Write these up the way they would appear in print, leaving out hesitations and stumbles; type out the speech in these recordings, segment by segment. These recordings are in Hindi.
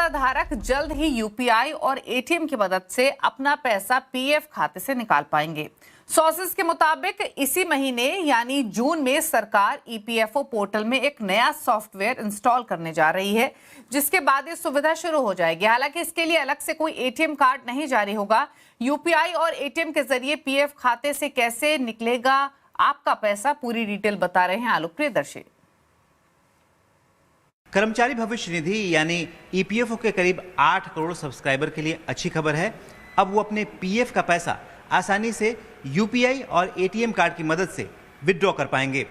खाता धारक जल्द ही यूपीआई और एटीएम की मदद से अपना पैसा पीएफ खाते से निकाल पाएंगे। सोर्सेज के मुताबिक इसी महीने यानी जून में सरकार ईपीएफओ पोर्टल में एक नया सॉफ्टवेयर इंस्टॉल करने जा रही है, जिसके बाद ये सुविधा शुरू हो जाएगी। हालांकि इसके लिए अलग से कोई एटीएम कार्ड नहीं जारी होगा। यूपीआई और एटीएम के जरिए पीएफ खाते से कैसे निकलेगा आपका पैसा, पूरी डिटेल बता रहे हैं आलोक प्रियदर्शी। कर्मचारी भविष्य निधि यानी ईपीएफओ के करीब 8 करोड़ सब्सक्राइबर के लिए अच्छी खबर है। अब वो अपने पीएफ का पैसा आसानी से यूपीआई और एटीएम कार्ड की मदद से विथड्रॉ कर पाएंगे।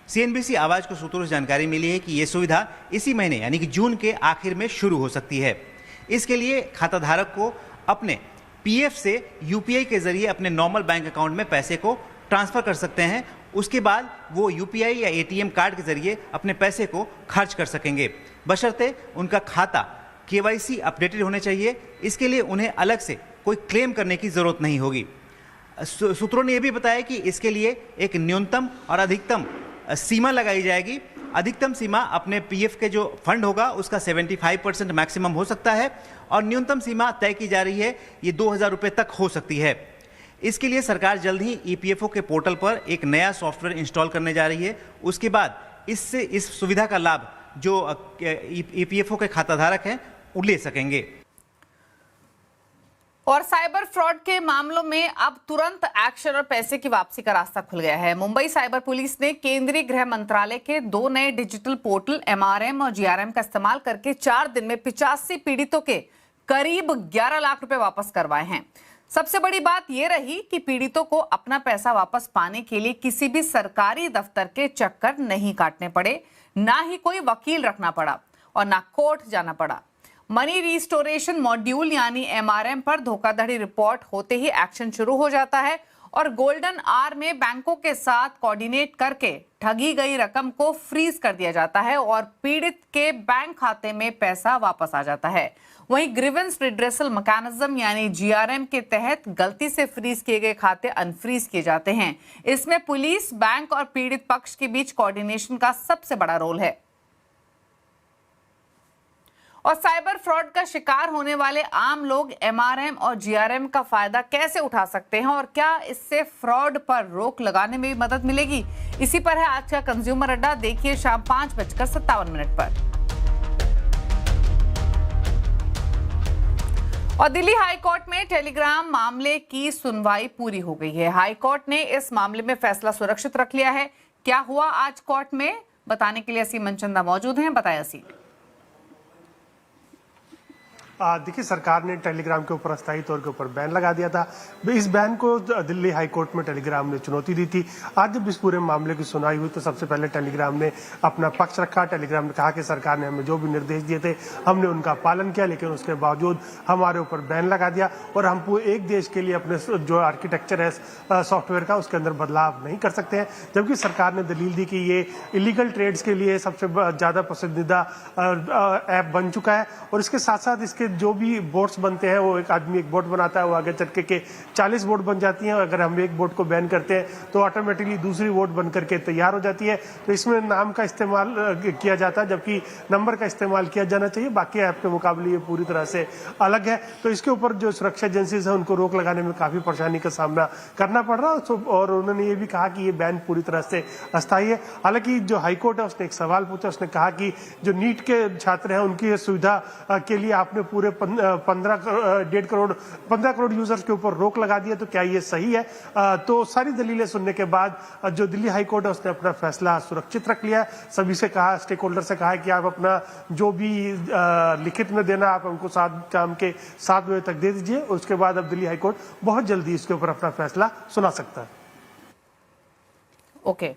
सीएनबीसी आवाज को सूत्रों से जानकारी मिली है कि ये सुविधा इसी महीने यानी कि जून के आखिर में शुरू हो सकती है। इसके लिए खाता धारक को अपने पीएफ से यूपीआई के जरिए अपने नॉर्मल बैंक अकाउंट में पैसे को ट्रांसफर कर सकते हैं। उसके बाद वो यूपीआई या एटीएम कार्ड के जरिए अपने पैसे को खर्च कर सकेंगे, बशर्ते उनका खाता केवाईसी अपडेटेड होने चाहिए। इसके लिए उन्हें अलग से कोई क्लेम करने की जरूरत नहीं होगी। सूत्रों ने यह भी बताया कि इसके लिए एक न्यूनतम और अधिकतम सीमा लगाई जाएगी। अधिकतम सीमा अपने पीएफ के जो फंड होगा उसका 75% मैक्सिमम हो सकता है और न्यूनतम सीमा तय की जा रही है, ये 2000 रुपये तक हो सकती है। इसके लिए सरकार जल्द ही ईपीएफओ के पोर्टल पर एक नया सॉफ्टवेयर इंस्टॉल करने जा रही है। उसके बाद इससे इस सुविधा का लाभ जो ईपीएफओ के खाता धारक हैं वो ले सकेंगे। और साइबर फ्रॉड के मामलों में अब तुरंत एक्शन और पैसे की वापसी का रास्ता खुल गया है। मुंबई साइबर पुलिस ने केंद्रीय गृह मंत्रालय के 2 नए डिजिटल पोर्टल एमआरएम और जीआरएम का इस्तेमाल करके 4 दिन में 85 पीड़ितों के करीब 11 लाख रुपए वापस करवाए हैं। सबसे बड़ी बात यह रही कि पीड़ितों को अपना पैसा वापस पाने के लिए किसी भी सरकारी दफ्तर के चक्कर नहीं काटने पड़े, ना ही कोई वकील रखना पड़ा और ना कोर्ट जाना पड़ा। मनी रिस्टोरेशन मॉड्यूल यानी एमआरएम पर धोखाधड़ी रिपोर्ट होते ही एक्शन शुरू हो जाता है और गोल्डन आवर में बैंकों के साथ कोऑर्डिनेट करके ठगी गई रकम को फ्रीज कर दिया जाता है और पीड़ित के बैंक खाते में पैसा वापस आ जाता है। वहीं ग्रीवेंस रिड्रेसल मैकेनिज्म यानी जीआरएम के तहत गलती से फ्रीज किए गए खाते अनफ्रीज किए जाते हैं। इसमें पुलिस, बैंक और पीड़ित पक्ष के बीच कोऑर्डिनेशन का सबसे बड़ा रोल है। और साइबर फ्रॉड का शिकार होने वाले आम लोग एमआरएम और जीआरएम का फायदा कैसे उठा सकते हैं और क्या इससे फ्रॉड पर रोक लगाने में भी मदद मिलेगी? इसी पर है आज का कंज्यूमर अड्डा। देखिए शाम 5:57 पर। और दिल्ली हाईकोर्ट में टेलीग्राम मामले की सुनवाई पूरी हो गई है। हाईकोर्ट ने इस मामले में फैसला सुरक्षित रख लिया है। क्या हुआ आज कोर्ट में, बताने के लिए असीम मनचंदा मौजूद हैं। बताया असीम। देखिए, सरकार ने टेलीग्राम के ऊपर अस्थायी तौर के ऊपर बैन लगा दिया था। इस बैन को दिल्ली हाईकोर्ट में टेलीग्राम ने चुनौती दी थी। आज जब इस पूरे मामले की सुनवाई हुई तो सबसे पहले टेलीग्राम ने अपना पक्ष रखा। टेलीग्राम ने कहा कि सरकार ने हमें जो भी निर्देश दिए थे हमने उनका पालन किया, लेकिन उसके बावजूद हमारे ऊपर बैन लगा दिया और हम पूरे एक देश के लिए अपने जो आर्किटेक्चर है सॉफ्टवेयर का उसके अंदर बदलाव नहीं कर सकते हैं। जबकि सरकार ने दलील दी कि ये इलीगल ट्रेड्स के लिए सबसे ज़्यादा पसंदीदा ऐप बन चुका है और इसके साथ साथ इसके जो भी बोट्स बनते हैं, वो एक आदमी एक बोट बनाता है, वो आगे चल के 40 बोट बन जाती हैं। अगर हम एक बोट को बैन करते हैं तो ऑटोमेटिकली दूसरी बोट बन करके तैयार हो जाती है। तो इसमें नाम का इस्तेमाल किया जाता है जबकि नंबर का इस्तेमाल किया जाना चाहिए। बाकी ऐप के मुकाबले ये पूरी तरह से अलग है। तो इसके ऊपर जो सुरक्षा एजेंसीज है उनको रोक लगाने में काफी परेशानी का सामना करना पड़ रहा है और उन्होंने ये भी कहा कि ये बैन पूरी तरह से अस्थायी है। हालांकि जो हाईकोर्ट है उसने एक सवाल पूछा, उसने कहा कि जो नीट के छात्र हैं उनकी सुविधा के लिए आपने पूरे 15 करोड़ यूजर्स के ऊपर रोक लगा दिया, तो क्या ये सही है? तो सारी दलीलें सुनने के बाद जो दिल्ली हाईकोर्ट है उसने अपना फैसला सुरक्षित रख लिया। सभी से कहा, स्टेक होल्डर से कहा कि आप अपना जो भी लिखित में देना आप हमको शाम के 7 बजे तक दे दीजिए। उसके बाद अब दिल्ली हाईकोर्ट बहुत जल्दी इसके ऊपर अपना फैसला सुना सकता है। ओके,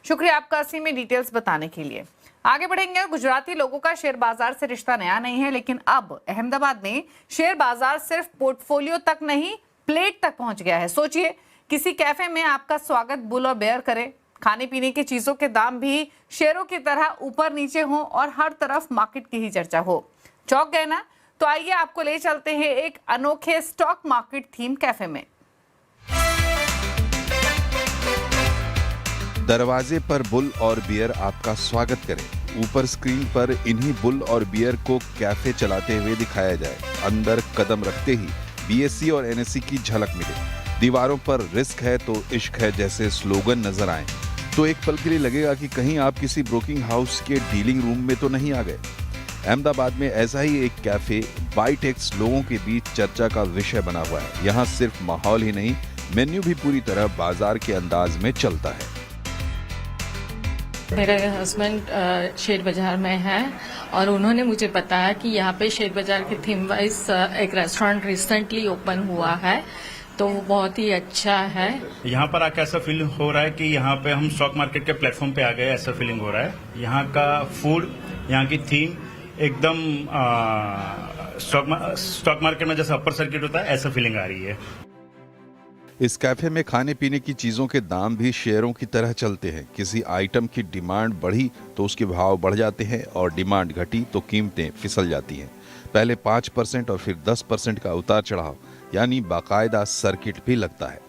शुक्रिया आपका असीम में डिटेल्स बताने के लिए। आगे बढ़ेंगे। गुजराती लोगों का शेयर बाजार से रिश्ता नया नहीं है, लेकिन अब अहमदाबाद में शेयर बाजार सिर्फ पोर्टफोलियो तक नहीं प्लेट तक पहुंच गया है। सोचिए, किसी कैफे में आपका स्वागत बुल और बेयर करे, खाने पीने की चीजों के दाम भी शेयरों की तरह ऊपर नीचे हो और हर तरफ मार्केट की ही चर्चा हो। चौंक गए ना? तो आइए आपको ले चलते हैं एक अनोखे स्टॉक मार्केट थीम कैफे में। दरवाजे पर बुल और बियर आपका स्वागत करें। ऊपर स्क्रीन पर इन्हीं बुल और बियर को कैफे चलाते हुए दिखाया जाए। अंदर कदम रखते ही बीएससी और एनएससी की झलक मिले। दीवारों पर रिस्क है तो इश्क है जैसे स्लोगन नजर आए तो एक पल के लिए लगेगा कि कहीं आप किसी ब्रोकिंग हाउस के डीलिंग रूम में तो नहीं आ गए। अहमदाबाद में ऐसा ही एक कैफे बाइटेक्स लोगों के बीच चर्चा का विषय बना हुआ है। यहाँ सिर्फ माहौल ही नहीं, मेन्यू भी पूरी तरह बाजार के अंदाज में चलता है। मेरे हस्बैंड शेर बाजार में है और उन्होंने मुझे बताया कि यहाँ पे शेर बाजार के थीम वाइज एक रेस्टोरेंट रिसेंटली ओपन हुआ है, तो वो बहुत ही अच्छा है। यहाँ पर आके ऐसा फील हो रहा है कि यहाँ पे हम स्टॉक मार्केट के प्लेटफॉर्म पे आ गए, ऐसा फीलिंग हो रहा है। यहाँ का फूड, यहाँ की थीम एकदम स्टॉक मार्केट में जैसा अपर सर्किट होता है, ऐसा फीलिंग आ रही है। इस कैफे में खाने पीने की चीजों के दाम भी शेयरों की तरह चलते हैं। किसी आइटम की डिमांड बढ़ी तो उसके भाव बढ़ जाते हैं और डिमांड घटी तो कीमतें फिसल जाती हैं। पहले 5% और फिर 10% का उतार चढ़ाव, यानी बाकायदा सर्किट भी लगता है।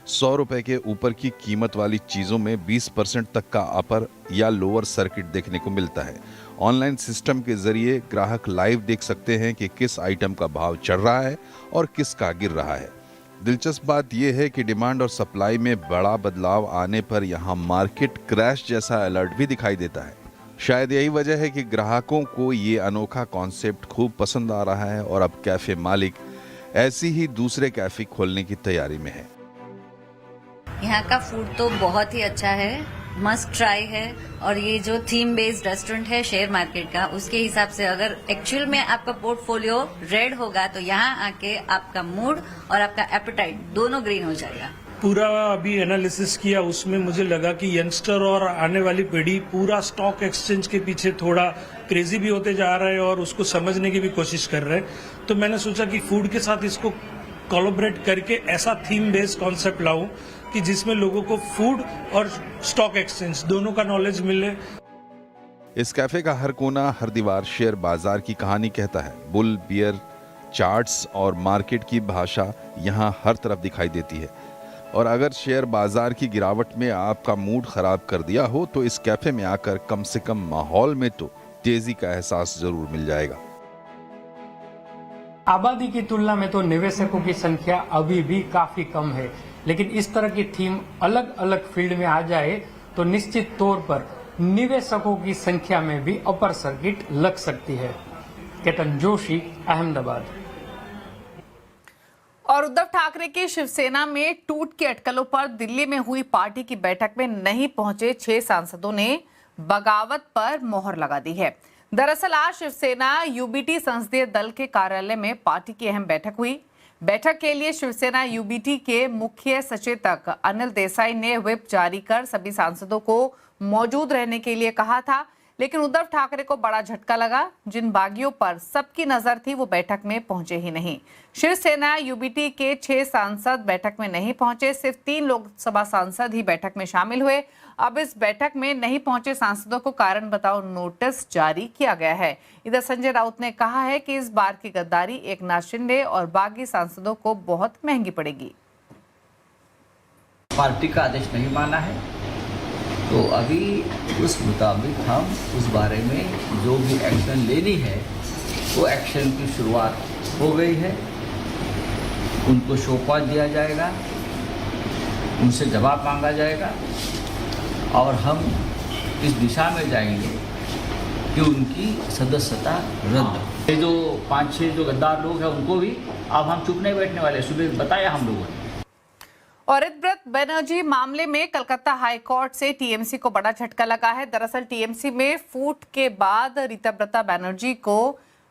100 रुपए के ऊपर की कीमत वाली चीजों में 20% तक का अपर या लोअर सर्किट देखने को मिलता है। ऑनलाइन सिस्टम के जरिए ग्राहक लाइव देख सकते हैं कि किस आइटम का भाव चढ़ रहा है और किसका गिर रहा है। दिलचस्प बात यह है कि डिमांड और सप्लाई में बड़ा बदलाव आने पर यहाँ मार्केट क्रैश जैसा अलर्ट भी दिखाई देता है। शायद यही वजह है कि ग्राहकों को ये अनोखा कॉन्सेप्ट खूब पसंद आ रहा है और अब कैफे मालिक ऐसी ही दूसरे कैफे खोलने की तैयारी में है। यहाँ का फूड तो बहुत ही अच्छा है, मस्ट ट्राई है। और ये जो थीम बेस्ड रेस्टोरेंट है शेयर मार्केट का, उसके हिसाब से अगर एक्चुअल में आपका पोर्टफोलियो रेड होगा तो यहाँ आके आपका मूड और आपका एपेटाइट दोनों ग्रीन हो जाएगा। पूरा अभी एनालिसिस किया, उसमें मुझे लगा कि यंगस्टर और आने वाली पीढ़ी पूरा स्टॉक एक्सचेंज के पीछे थोड़ा क्रेजी भी होते जा रहे हैं और उसको समझने की भी कोशिश कर रहे हैं। तो मैंने सोचा कि फूड के साथ इसको कोलैबोरेट करके ऐसा थीम बेस्ड कॉन्सेप्ट लाऊं कि जिसमें लोगों को फूड और स्टॉक एक्सचेंज दोनों का नॉलेज मिले। इस कैफे का हर कोना, हर दीवार शेयर बाजार की कहानी कहता है। बुल, बियर, चार्ट्स और मार्केट की भाषा यहाँ हर तरफ दिखाई देती है। और अगर शेयर बाजार की गिरावट में आपका मूड खराब कर दिया हो तो इस कैफे में आकर कम से कम माहौल में तो तेजी का एहसास जरूर मिल जाएगा। आबादी की तुलना में तो निवेशकों की संख्या अभी भी काफी कम है, लेकिन इस तरह की थीम अलग अलग फील्ड में आ जाए तो निश्चित तौर पर निवेशकों की संख्या में भी अपर सर्किट लग सकती है। केतन जोशी, अहमदाबाद। और उद्धव ठाकरे की शिवसेना में टूट की अटकलों पर दिल्ली में हुई पार्टी की बैठक में नहीं पहुंचे 6 सांसदों ने बगावत पर मोहर लगा दी है। दरअसल आज शिवसेना यूबीटी संसदीय दल के कार्यालय में पार्टी की अहम बैठक हुई। बैठक के लिए शिवसेना यूबीटी के मुख्य सचेतक अनिल देसाई ने व्हिप जारी कर सभी सांसदों को मौजूद रहने के लिए कहा था, लेकिन उद्धव ठाकरे को बड़ा झटका लगा। जिन बागियों पर सबकी नजर थी वो बैठक में पहुंचे ही नहीं। शिवसेना यूबीटी के 6 सांसद बैठक में नहीं पहुंचे, सिर्फ 3 लोकसभा सांसद ही बैठक में शामिल हुए। अब इस बैठक में नहीं पहुंचे सांसदों को कारण बताओ नोटिस जारी किया गया है। इधर संजय राउत ने कहा है कि इस बार की गद्दारी एकनाथ शिंदे और बागी सांसदों को बहुत महंगी पड़ेगी। पार्टी का आदेश नहीं माना है तो अभी उस मुताबिक हम उस बारे में जो भी एक्शन लेनी है वो एक्शन की शुरुआत हो गई है। उनको सौंपा दिया जाएगा, उनसे जवाब मांगा जाएगा और हम इस दिशा में जाएंगे कि उनकी सदस्यता रद्द। ये जो 5-6 जो गद्दार लोग हैं उनको भी अब हम चुप नहीं बैठने वाले, सुबह बताया हम लोगों ने। और ऋतव्रत बनर्जी मामले में कलकत्ता हाईकोर्ट से टीएमसी को बड़ा झटका लगा है। दरअसल टीएमसी में फूट के बाद ऋतव्रता बनर्जी को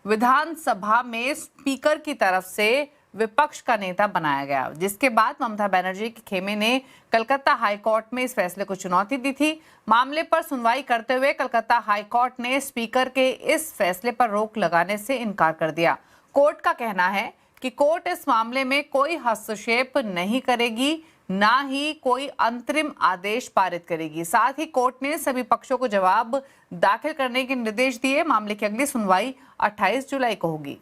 विधानसभा में स्पीकर की तरफ से विपक्ष का नेता बनाया गया, जिसके बाद ममता बनर्जी के खेमे ने कलकत्ता हाईकोर्ट में इस फैसले को चुनौती दी थी। मामले पर सुनवाई करते हुए कलकत्ता हाईकोर्ट ने स्पीकर के इस फैसले पर रोक लगाने से इनकार कर दिया। कोर्ट का कहना है कि कोर्ट इस मामले में कोई हस्तक्षेप नहीं करेगी, ना ही कोई अंतरिम आदेश पारित करेगी। साथ ही कोर्ट ने सभी पक्षों को जवाब दाखिल करने के निर्देश दिए। मामले की अगली सुनवाई 28 जुलाई को होगी।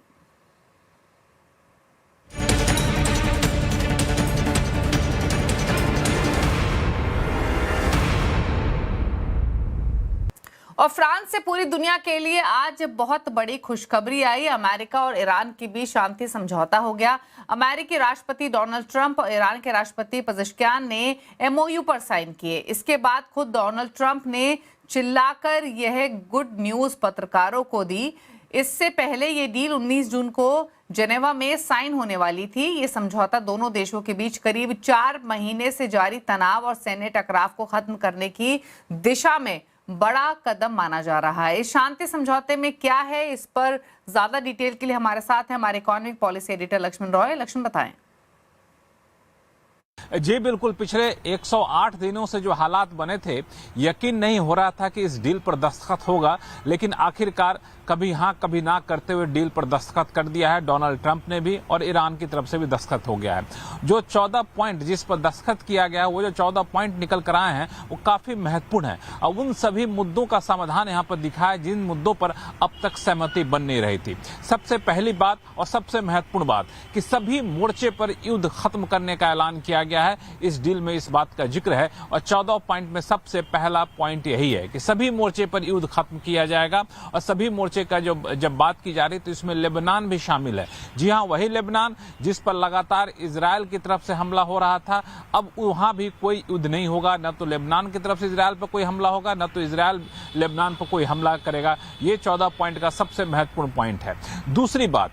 और फ्रांस से पूरी दुनिया के लिए आज बहुत बड़ी खुशखबरी आई। अमेरिका और ईरान के बीच शांति समझौता हो गया। अमेरिकी राष्ट्रपति डोनाल्ड ट्रंप और ईरान के राष्ट्रपति पेजेश्कियान ने एमओयू पर साइन किए। इसके बाद खुद डोनाल्ड ट्रंप ने चिल्लाकर यह गुड न्यूज पत्रकारों को दी। इससे पहले ये डील 19 जून को जेनेवा में साइन होने वाली थी। ये समझौता दोनों देशों के बीच करीब 4 महीने से जारी तनाव और सैन्य टकराव को खत्म करने की दिशा में बड़ा कदम माना जा रहा है। इस शांति समझौते में क्या है, इस पर ज्यादा डिटेल के लिए हमारे साथ हैं हमारे economic policy editor Laxman Roy. Laxman, बताएं। जी बिल्कुल, पिछले 108 दिनों से जो हालात बने थे, यकीन नहीं हो रहा था कि इस डील पर दस्तखत होगा, लेकिन आखिरकार कभी हाँ कभी ना करते हुए डील पर दस्तखत कर दिया है डोनाल्ड ट्रंप ने भी, और ईरान की तरफ से भी दस्तखत हो गया है। जो 14 पॉइंट जिस पर दस्तखत किया गया है, वो जो 14 पॉइंट निकल कर आए हैं वो काफी महत्वपूर्ण है। अब उन सभी मुद्दों का समाधान यहाँ पर दिखा है जिन मुद्दों पर अब तक सहमति बन नहीं रही थी। सबसे पहली बात और सबसे महत्वपूर्ण बात कि सभी मोर्चे पर युद्ध खत्म करने का ऐलान किया गया है। इस डील में इस बात का जिक्र है और 14 पॉइंट में सबसे पहला पॉइंट यही है कि सभी मोर्चे पर युद्ध खत्म किया जाएगा। और सभी मोर्चे का जब बात की जा रही तो इसमें लेबनान भी शामिल है। जी हाँ, वही लेबनान जिस पर लगातार इजराइल की तरफ से हमला हो रहा था। अब वहां भी कोई युद्ध नहीं होगा, न तो लेबनान की तरफ से इजराइल पर कोई हमला होगा, न तो इजराइल लेबनान पर कोई हमला करेगा। ये 14 पॉइंट का सबसे महत्वपूर्ण पॉइंट है। दूसरी बात,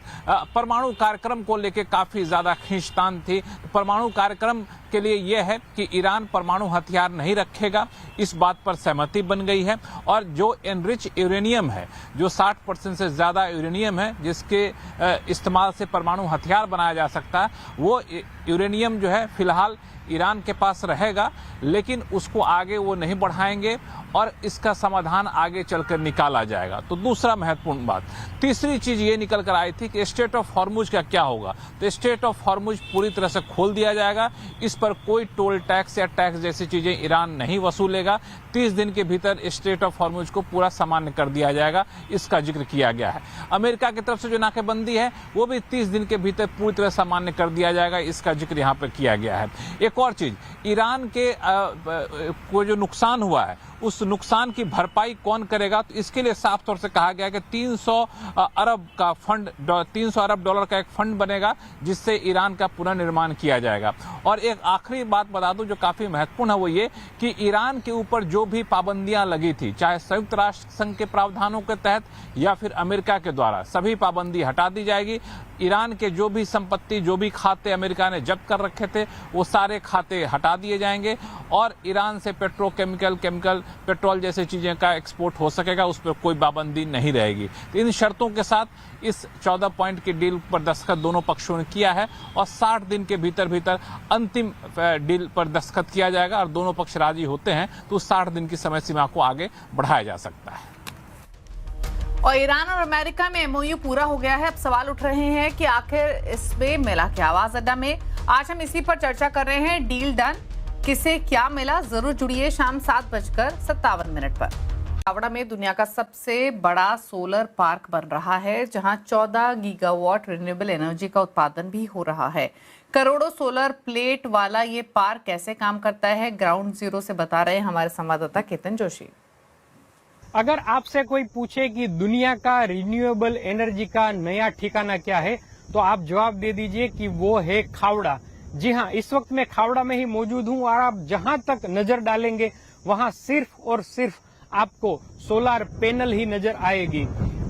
परमाणु कार्यक्रम को लेकर काफी ज्यादा खींचतान थी। परमाणु कार्यक्रम के लिए यह है कि ईरान परमाणु हथियार नहीं रखेगा, इस बात पर सहमति बन गई है। और जो एनरिच यूरेनियम है, जो 60% से ज्यादा यूरेनियम है जिसके इस्तेमाल से परमाणु हथियार बनाया जा सकता है, वो यूरेनियम जो है फिलहाल ईरान के पास रहेगा, लेकिन उसको आगे वो नहीं बढ़ाएंगे और इसका समाधान आगे चलकर निकाला जाएगा। तो दूसरा महत्वपूर्ण बात। तीसरी चीज ये निकल कर आई थी कि स्टेट ऑफ हॉर्मुज का क्या होगा। तो स्टेट ऑफ हॉर्मुज पूरी तरह से खोल दिया जाएगा। इस पर कोई टोल टैक्स या टैक्स जैसी चीजें ईरान नहीं वसूलेगा। 30 दिन के भीतर स्टेट ऑफ हॉर्मुज को पूरा सामान्य कर दिया जाएगा, इसका जिक्र किया गया है। अमेरिका की तरफ से जो नाकेबंदी है वो भी 30 दिन के भीतर पूरी तरह सामान्य कर दिया जाएगा, इसका जिक्र यहाँ पर किया गया है। एक और चीज, ईरान के को जो नुकसान हुआ है उस नुकसान की भरपाई कौन करेगा, तो इसके लिए साफ तौर से कहा गया है कि 300 अरब डॉलर का एक फंड बनेगा जिससे ईरान का पुनर्निर्माण किया जाएगा। और एक आखिरी बात बता दूं जो काफी महत्वपूर्ण है, वो ये कि ईरान के ऊपर जो भी पाबंदियां लगी थी, चाहे संयुक्त राष्ट्र संघ के प्रावधानों के तहत या फिर अमेरिका के द्वारा, सभी पाबंदी हटा दी जाएगी। ईरान के जो भी संपत्ति, जो भी खाते अमेरिका ने जब्त कर रखे थे, वो सारे खाते हटा दिए जाएंगे और ईरान से केमिकल, पेट्रोल जैसी चीजें का एक्सपोर्ट हो सकेगा, उस पर कोई पाबंदी नहीं रहेगी। तो इन शर्तों के साथ इस 14 पॉइंट की डील पर दस्तखत दोनों पक्षों ने किया है और 60 दिन के भीतर अंतिम डील पर दस्तखत किया जाएगा। और दोनों पक्ष राजी होते हैं तो 60 दिन की समय सीमा को आगे बढ़ाया जा सकता है। और ईरान और अमेरिका में एमओयू पूरा हो गया है। अब सवाल उठ रहे हैं कि आखिर इसमें मिला क्या। आवाज अड्डा में आज हम इसी पर चर्चा कर रहे हैं। डील डन, किसे क्या मिला, जरूर जुड़िए शाम 7:57 पर। हावड़ा में दुनिया का सबसे बड़ा सोलर पार्क बन रहा है, जहां 14 गीगावाट रिन्यूएबल एनर्जी का उत्पादन भी हो रहा है। करोड़ों सोलर प्लेट वाला ये पार्क कैसे काम करता है, ग्राउंड जीरो से बता रहे हैं हमारे संवाददाता केतन जोशी। अगर आपसे कोई पूछे कि दुनिया का रिन्यूएबल एनर्जी का नया ठिकाना क्या है, तो आप जवाब दे दीजिए कि वो है खावड़ा। जी हाँ, इस वक्त मैं खावड़ा में ही मौजूद हूँ और आप जहां तक नजर डालेंगे वहां सिर्फ और सिर्फ आपको सोलर पैनल ही नजर आएगी।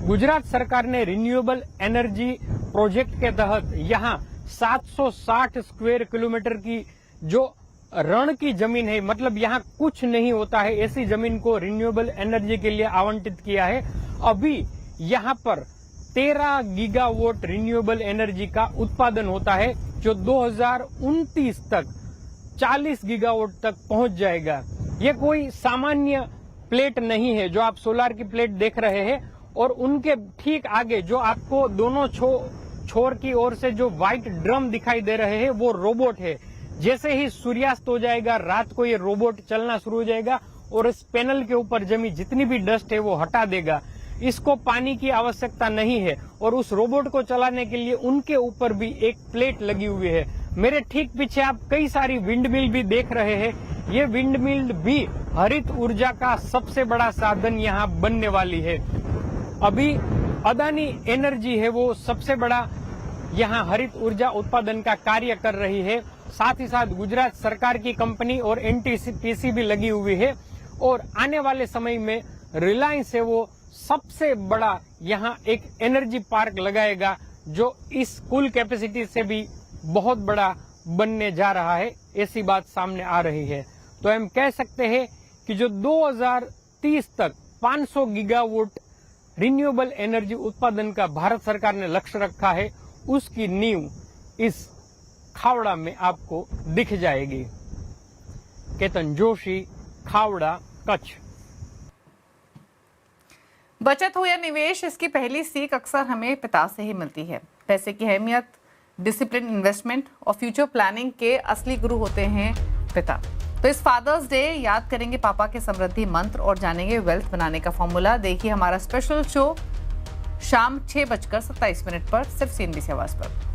गुजरात सरकार ने रिन्यूएबल एनर्जी प्रोजेक्ट के तहत यहाँ 760 स्क्वायर किलोमीटर की जो रण की जमीन है, मतलब यहाँ कुछ नहीं होता है, ऐसी जमीन को रिन्यूएबल एनर्जी के लिए आवंटित किया है। अभी यहाँ पर 13 गीगावाट रिन्यूएबल एनर्जी का उत्पादन होता है, जो 2029 तक 40 गीगावाट तक पहुंच जाएगा। ये कोई सामान्य प्लेट नहीं है जो आप सोलार की प्लेट देख रहे हैं, और उनके ठीक आगे जो आपको दोनों छोर की ओर से जो व्हाइट ड्रम दिखाई दे रहे हैं, वो रोबोट है। जैसे ही सूर्यास्त हो जाएगा, रात को ये रोबोट चलना शुरू हो जाएगा और इस पैनल के ऊपर जमी जितनी भी डस्ट है वो हटा देगा। इसको पानी की आवश्यकता नहीं है और उस रोबोट को चलाने के लिए उनके ऊपर भी एक प्लेट लगी हुई है। मेरे ठीक पीछे आप कई सारी विंड मिल भी देख रहे हैं। ये विंड मिल भी हरित ऊर्जा का सबसे बड़ा साधन यहाँ बनने वाली है। अभी अदानी एनर्जी है वो सबसे बड़ा यहाँ हरित ऊर्जा उत्पादन का कार्य कर रही है। साथ ही साथ गुजरात सरकार की कंपनी और एनटीपीसी भी लगी हुई है और आने वाले समय में रिलायंस है वो सबसे बड़ा यहाँ एक एनर्जी पार्क लगाएगा जो इस कुल कैपेसिटी से भी बहुत बड़ा बनने जा रहा है। ऐसी बात सामने आ रही है। तो हम कह सकते हैं कि जो 2030 तक 500 गीगावाट रिन्यूएबल एनर्जी उत्पादन का भारत सरकार ने लक्ष्य रखा है, उसकी नींव इस खावड़ा में आपको दिख जाएगी। केतन जोशी, खावड़ा, कच्छ। बचत हो या निवेश, इसकी पहली सीख अक्सर हमें पिता से ही मिलती है। पैसे की अहमियत, डिसिप्लिन, इन्वेस्टमेंट और फ्यूचर प्लानिंग के असली गुरु होते हैं पिता। तो इस फादर्स डे याद करेंगे पापा के समृद्धि मंत्र और जानेंगे वेल्थ बनाने का फॉर्मूला। देखिए हमारा स्पेशल शो शाम 6:27 पर सिर्फ CNBC आवाज पर।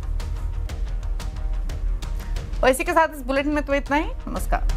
और इसी के साथ इस बुलेटिन में तो इतना ही। नमस्कार।